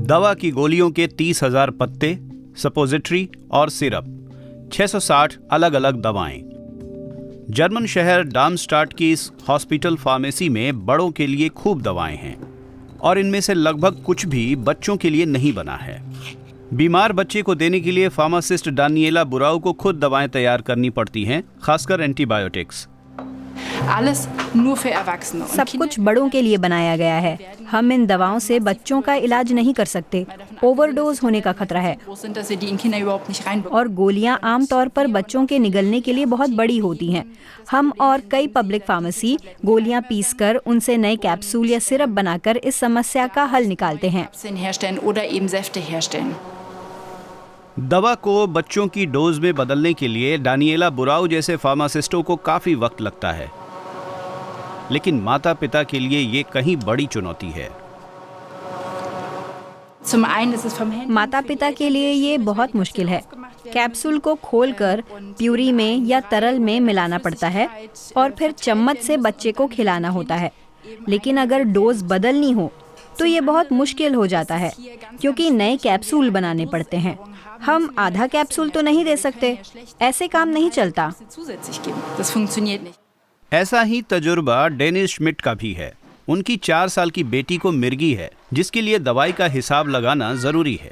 दवा की गोलियों के 30,000 पत्ते, सपोजिटरी और सिरप, 660 अलग अलग दवाएं। जर्मन शहर डार्मस्टाट की इस हॉस्पिटल फार्मेसी में बड़ों के लिए खूब दवाएं हैं और इनमें से लगभग कुछ भी बच्चों के लिए नहीं बना है। बीमार बच्चे को देने के लिए फार्मासिस्ट डानिएला बुराउ को खुद दवाएं तैयार करनी पड़ती हैं, खासकर एंटीबायोटिक्स। सब कुछ बड़ों के लिए बनाया गया है। हम इन दवाओं से बच्चों का इलाज नहीं कर सकते। ओवरडोज होने का खतरा है और गोलियां आमतौर पर बच्चों के निगलने के लिए बहुत बड़ी होती हैं। हम और कई पब्लिक फार्मेसी गोलियां पीसकर उनसे नए कैप्सूल या सिरप बनाकर इस समस्या का हल निकालते हैं। दवा को बच्चों की डोज में बदलने के लिए डानिएला बुराउ जैसे फार्मासिस्टों को काफी वक्त लगता है, लेकिन माता पिता के लिए ये कहीं बड़ी चुनौती है। माता पिता के लिए ये बहुत मुश्किल है। कैप्सूल को खोलकर प्यूरी में या तरल में मिलाना पड़ता है और फिर चम्मच से बच्चे को खिलाना होता है। लेकिन अगर डोज बदलनी हो तो ये बहुत मुश्किल हो जाता है, क्योंकि नए कैप्सूल बनाने पड़ते हैं। हम आधा कैप्सूल तो नहीं दे सकते, ऐसे काम नहीं चलता। ऐसा ही तजुर्बा डेनिस श्मिट का भी है। उनकी 4 साल की बेटी को मिर्गी है, जिसके लिए दवाई का हिसाब लगाना जरूरी है।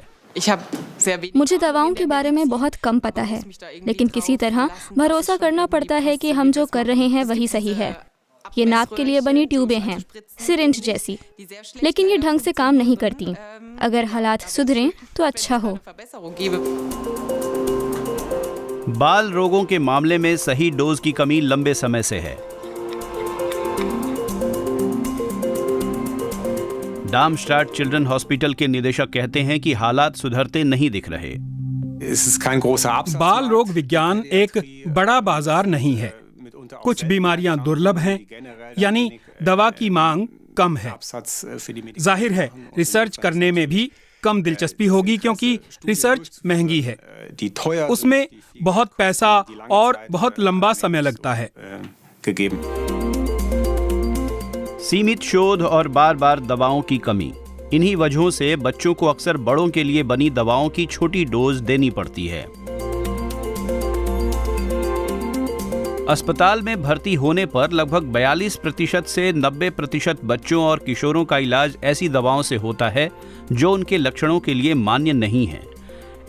मुझे दवाओं के बारे में बहुत कम पता है, लेकिन किसी तरह भरोसा करना पड़ता है कि हम जो कर रहे हैं वही सही है। ये नाक के लिए बनी ट्यूबें हैं, सिरिंज जैसी, लेकिन ये ढंग से काम नहीं करती। अगर हालात सुधरें तो अच्छा हो। बाल रोगों के मामले में सही डोज की कमी लंबे समय से है। डार्मस्टाट चिल्ड्रन हॉस्पिटल के निदेशक कहते हैं कि हालात सुधरते नहीं दिख रहे। बाल रोग विज्ञान एक बड़ा बाजार नहीं है। कुछ बीमारियां दुर्लभ हैं, यानी दवा की मांग कम है। जाहिर है रिसर्च करने में भी कम दिलचस्पी होगी, क्योंकि रिसर्च महंगी है। उसमें बहुत पैसा और बहुत लंबा समय लगता है। सीमित शोध और बार बार दवाओं की कमी, इन्हीं वजहों से बच्चों को अक्सर बड़ों के लिए बनी दवाओं की छोटी डोज देनी पड़ती है। अस्पताल में भर्ती होने पर लगभग 42% से 90% बच्चों और किशोरों का इलाज ऐसी दवाओं से होता है जो उनके लक्षणों के लिए मान्य नहीं है।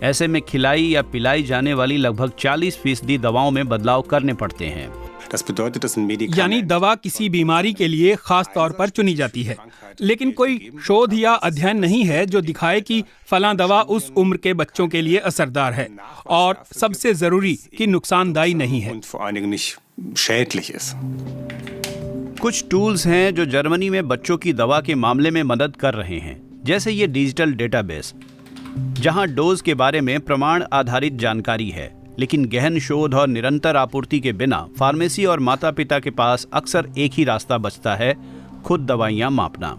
ऐसे में खिलाई या पिलाई जाने वाली लगभग 40% दवाओं में बदलाव करने पड़ते हैं। यानी दवा किसी बीमारी के लिए खास तौर पर चुनी जाती है, लेकिन कोई शोध या अध्ययन नहीं है जो दिखाए कि फलां दवा उस उम्र के बच्चों के लिए असरदार है और सबसे जरूरी कि नुकसानदायी नहीं है। कुछ टूल्स हैं जो जर्मनी में बच्चों की दवा के मामले में मदद कर रहे हैं, जैसे ये डिजिटल डेटाबेस, जहां डोज के बारे में प्रमाण आधारित जानकारी है। लेकिन गहन शोध और निरंतर आपूर्ति के बिना फार्मेसी और माता पिता के पास अक्सर एक ही रास्ता बचता है, खुद दवाइयां मापना।